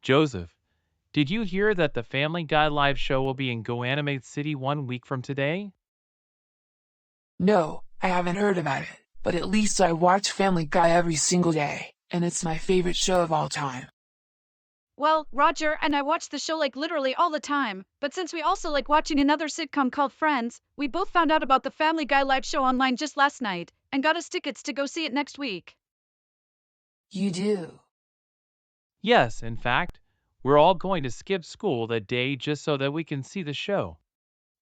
Joseph, did you hear that the Family Guy live show will be in GoAnimate City 1 week from today? No, I haven't heard about it, but at least I watch Family Guy every single day, and it's my favorite show of all time. Well, Roger and I watch the show like literally all the time, but since we also like watching another sitcom called Friends, we both found out about the Family Guy live show online just last night, and got us tickets to go see it next week. You do? Yes, in fact, we're all going to skip school that day just so that we can see the show.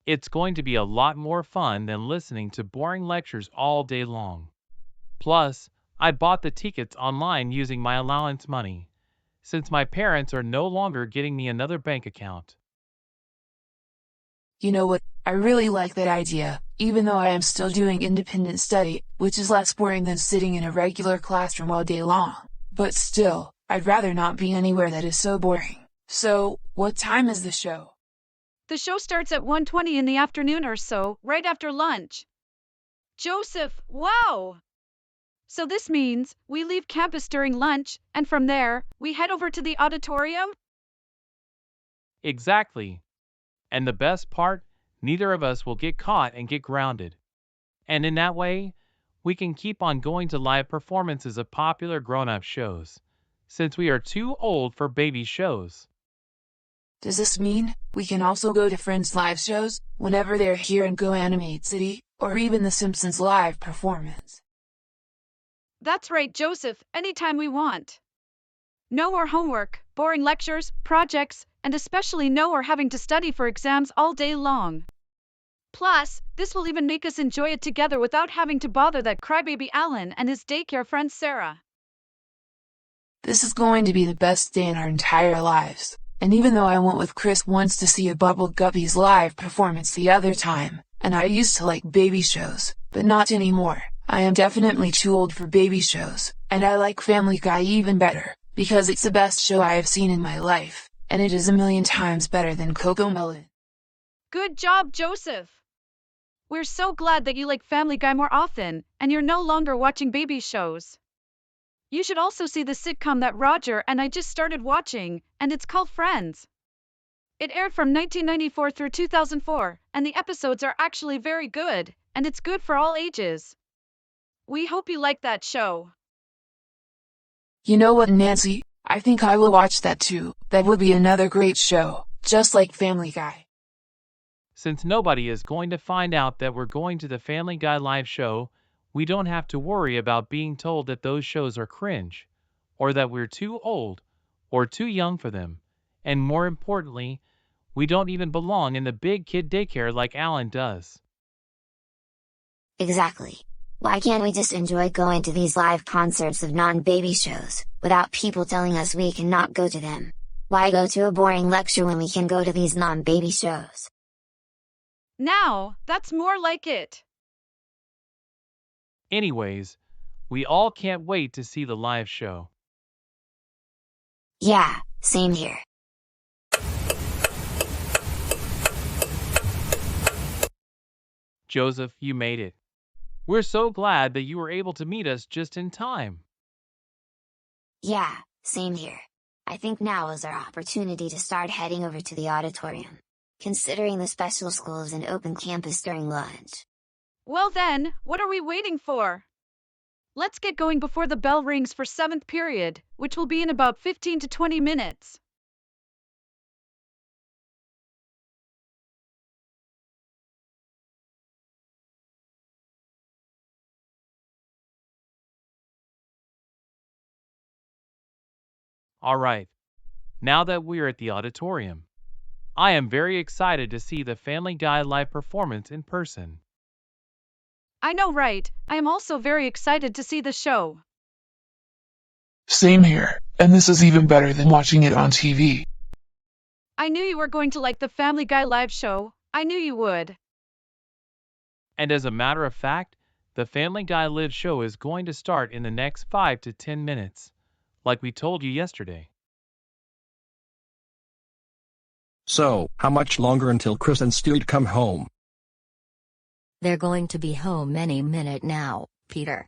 It's going to be a lot more fun than listening to boring lectures all day long. Plus, I bought the tickets online using my allowance money, since my parents are no longer getting me another bank account. You know what? I really like that idea, even though I am still doing independent study, which is less boring than sitting in a regular classroom all day long. But still, I'd rather not be anywhere that is so boring. So, what time is the show? The show starts at 1:20 in the afternoon or so, right after lunch. Joseph, wow! So this means we leave campus during lunch, and from there, we head over to the auditorium? Exactly. And the best part, neither of us will get caught and get grounded. And in that way, we can keep on going to live performances of popular grown-up shows, since we are too old for baby shows. Does this mean we can also go to Friends live shows whenever they're here in GoAnimate City, or even the Simpsons live performance? That's right, Joseph, anytime we want. No more homework, boring lectures, projects, and especially no more having to study for exams all day long. Plus, this will even make us enjoy it together without having to bother that crybaby Alan and his daycare friend Sarah. This is going to be the best day in our entire lives. And even though I went with Chris once to see a Bubble Guppies live performance the other time, and I used to like baby shows, but not anymore, I am definitely too old for baby shows, and I like Family Guy even better, because it's the best show I have seen in my life, and it is a million times better than CoComelon. Good job, Joseph! We're so glad that you like Family Guy more often, and you're no longer watching baby shows. You should also see the sitcom that Roger and I just started watching, and it's called Friends. It aired from 1994 through 2004, and the episodes are actually very good, and it's good for all ages. We hope you like that show. You know what, Nancy? I think I will watch that too. That would be another great show, just like Family Guy. Since nobody is going to find out that we're going to the Family Guy live show, we don't have to worry about being told that those shows are cringe, or that we're too old, or too young for them. And more importantly, we don't even belong in the big kid daycare like Alan does. Exactly. Why can't we just enjoy going to these live concerts of non-baby shows, without people telling us we cannot go to them? Why go to a boring lecture when we can go to these non-baby shows? Now, that's more like it. Anyways, we all can't wait to see the live show. Yeah, same here. Joseph, you made it. We're so glad that you were able to meet us just in time. Yeah, same here. I think now is our opportunity to start heading over to the auditorium, considering the special school is an open campus during lunch. Well then, what are we waiting for? Let's get going before the bell rings for 7th period, which will be in about 15 to 20 minutes. All right, now that we're at the auditorium, I am very excited to see the Family Guy live performance in person. I know, right? I am also very excited to see the show. Same here, and this is even better than watching it on TV. I knew you were going to like the Family Guy live show. I knew you would. And as a matter of fact, the Family Guy live show is going to start in the next 5 to 10 minutes, like we told you yesterday. So, how much longer until Chris and Stuart come home? They're going to be home any minute now, Peter.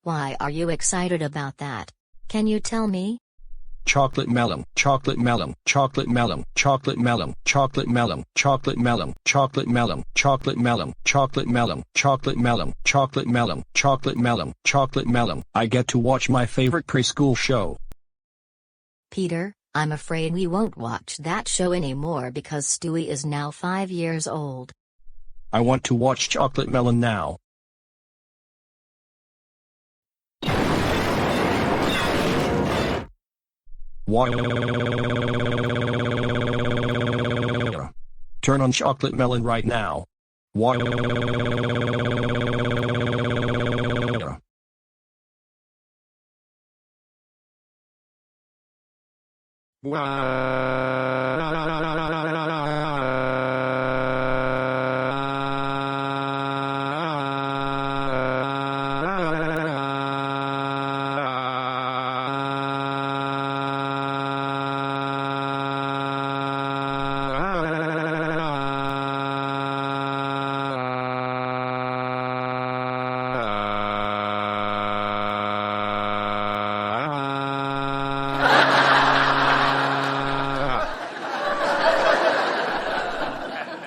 Why are you excited about that? Can you tell me? Chocolate melon, chocolate melon, chocolate melon, chocolate melon, chocolate melon, chocolate melon, chocolate melon, chocolate melon, chocolate melon, chocolate melon, chocolate melon, chocolate melon, chocolate melon. I get to watch my favorite preschool show. Peter, I'm afraid we won't watch that show anymore because Stewie is now 5 years old. I want to watch chocolate melon now. Turn on chocolate melon right now.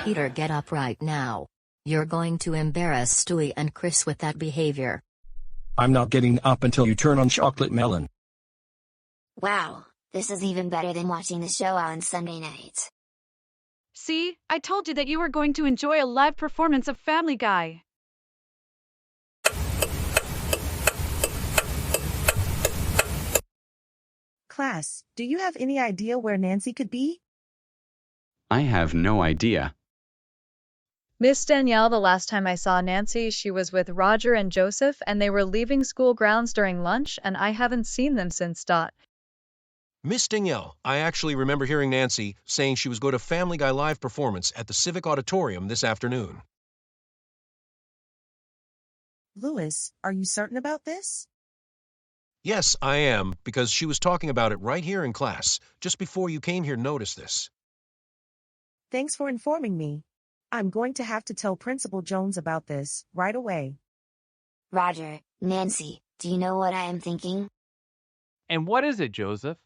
Peter, get up right now. You're going to embarrass Stewie and Chris with that behavior. I'm not getting up until you turn on chocolate melon. Wow, this is even better than watching the show on Sunday nights. See, I told you that you were going to enjoy a live performance of Family Guy. Class, do you have any idea where Nancy could be? I have no idea. Miss Danielle, the last time I saw Nancy, she was with Roger and Joseph, and they were leaving school grounds during lunch, and I haven't seen them since. Miss Danielle, I actually remember hearing Nancy saying she was going to Family Guy live performance at the Civic Auditorium this afternoon. Louis, are you certain about this? Yes, I am, because she was talking about it right here in class, just before you came here to notice this. Thanks for informing me. I'm going to have to tell Principal Jones about this right away. Roger, Nancy, do you know what I am thinking? And what is it, Joseph?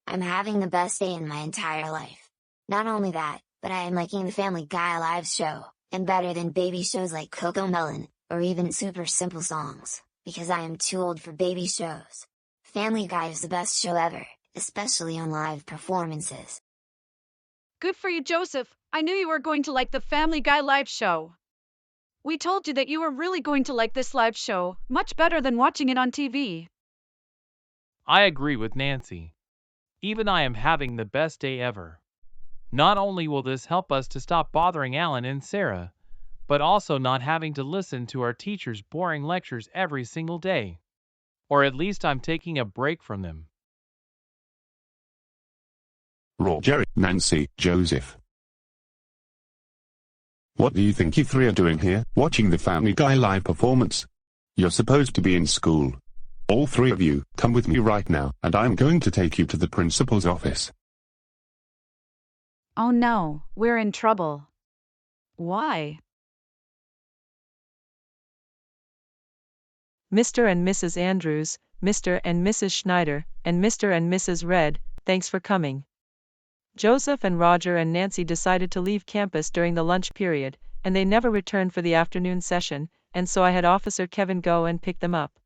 I'm having the best day in my entire life. Not only that, but I am liking the Family Guy live show, and better than baby shows like Coco Melon, or even Super Simple Songs, because I am too old for baby shows. Family Guy is the best show ever, especially on live performances. Good for you, Joseph. I knew you were going to like the Family Guy live show. We told you that you were really going to like this live show, much better than watching it on TV. I agree with Nancy. Even I am having the best day ever. Not only will this help us to stop bothering Alan and Sarah, but also not having to listen to our teachers' boring lectures every single day. Or at least I'm taking a break from them. Roger, Nancy, Joseph. What do you think you three are doing here, watching the Family Guy live performance? You're supposed to be in school. All three of you, come with me right now, and I'm going to take you to the principal's office. Oh no, we're in trouble. Why? Mr. and Mrs. Andrews, Mr. and Mrs. Schneider, and Mr. and Mrs. Red, thanks for coming. Joseph and Roger and Nancy decided to leave campus during the lunch period, and they never returned for the afternoon session, and so I had Officer Kevin go and pick them up.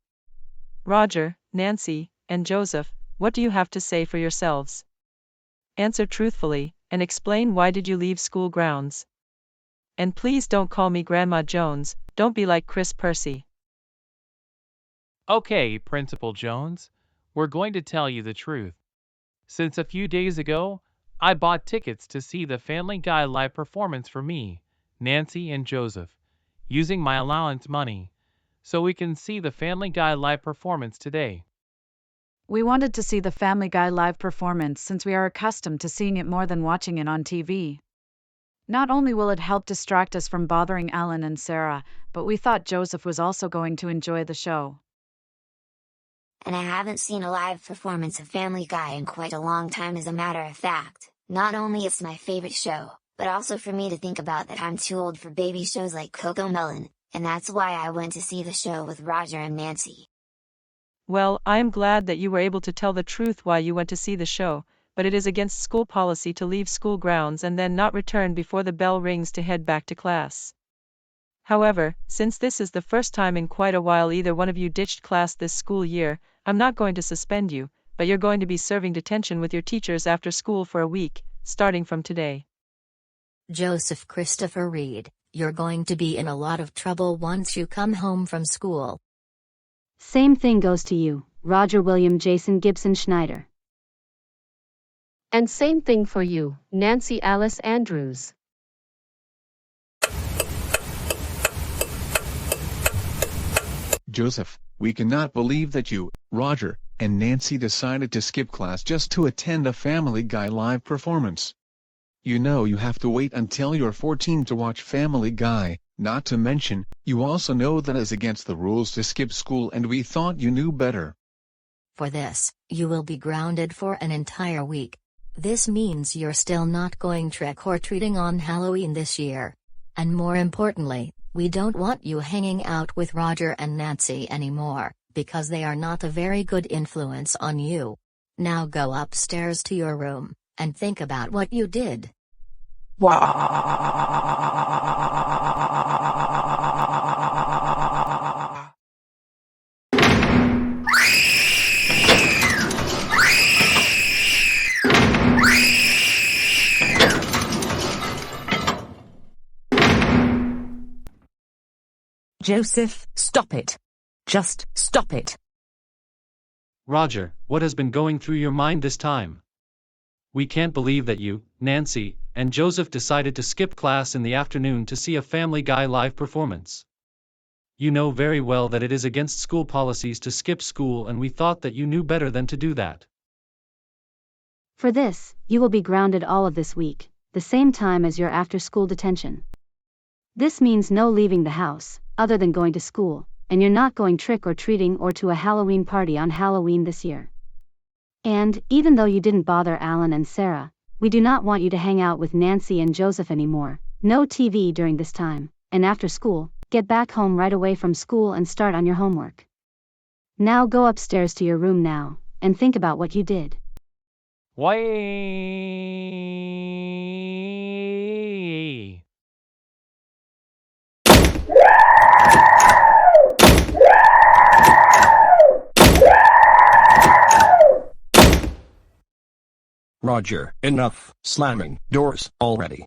Roger, Nancy, and Joseph, what do you have to say for yourselves? Answer truthfully, and explain why did you leave school grounds. And please don't call me Grandma Jones, don't be like Chris Percy. Okay, Principal Jones, we're going to tell you the truth. Since a few days ago, I bought tickets to see the Family Guy live performance for me, Nancy, and Joseph, using my allowance money, so we can see the Family Guy live performance today. We wanted to see the Family Guy live performance since we are accustomed to seeing it more than watching it on TV. Not only will it help distract us from bothering Alan and Sarah, but we thought Joseph was also going to enjoy the show. And I haven't seen a live performance of Family Guy in quite a long time, as a matter of fact. Not only it's my favorite show, but also for me to think about that I'm too old for baby shows like CoComelon, and that's why I went to see the show with Roger and Nancy. Well, I am glad that you were able to tell the truth why you went to see the show, but it is against school policy to leave school grounds and then not return before the bell rings to head back to class. However, since this is the first time in quite a while either one of you ditched class this school year, I'm not going to suspend you, but you're going to be serving detention with your teachers after school for a week, starting from today. Joseph Christopher Reed, you're going to be in a lot of trouble once you come home from school. Same thing goes to you, Roger William Jason Gibson Schneider. And same thing for you, Nancy Alice Andrews. Joseph, we cannot believe that you, Roger, and Nancy decided to skip class just to attend a Family Guy live performance. You know you have to wait until you're 14 to watch Family Guy, not to mention, you also know that is against the rules to skip school and we thought you knew better. For this, you will be grounded for an entire week. This means you're still not going trick-or-treating on Halloween this year. And more importantly, we don't want you hanging out with Roger and Nancy anymore, because they are not a very good influence on you. Now go upstairs to your room, and think about what you did. Joseph, stop it. Just stop it. Roger, what has been going through your mind this time? We can't believe that you, Nancy, and Joseph decided to skip class in the afternoon to see a Family Guy live performance. You know very well that it is against school policies to skip school and we thought that you knew better than to do that. For this, you will be grounded all of this week, the same time as your after-school detention. This means no leaving the house, other than going to school, and you're not going trick-or-treating or to a Halloween party on Halloween this year. And, even though you didn't bother Alan and Sarah, we do not want you to hang out with Nancy and Joseph anymore, no TV during this time, and after school, get back home right away from school and start on your homework. Now go upstairs to your room now, and think about what you did. Why? Roger, enough slamming doors already.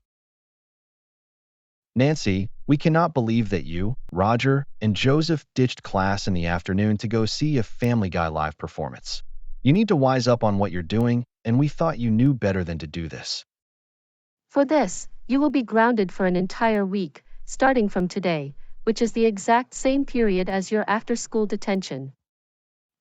Nancy, we cannot believe that you, Roger, and Joseph ditched class in the afternoon to go see a Family Guy live performance. You need to wise up on what you're doing, and we thought you knew better than to do this. For this, you will be grounded for an entire week, starting from today, which is the exact same period as your after-school detention.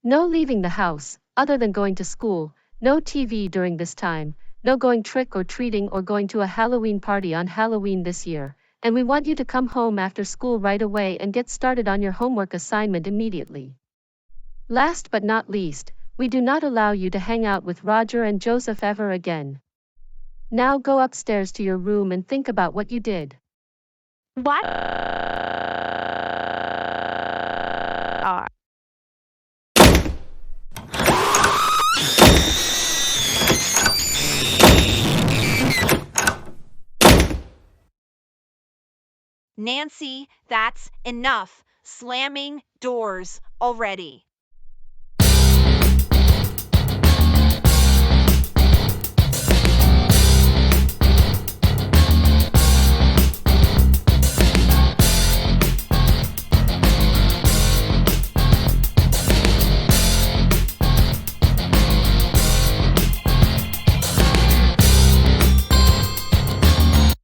No leaving the house, other than going to school, no TV during this time, no going trick-or-treating or going to a Halloween party on Halloween this year, and we want you to come home after school right away and get started on your homework assignment immediately. Last but not least, we do not allow you to hang out with Roger and Joseph ever again. Now go upstairs to your room and think about what you did. What? Nancy, that's enough slamming doors already.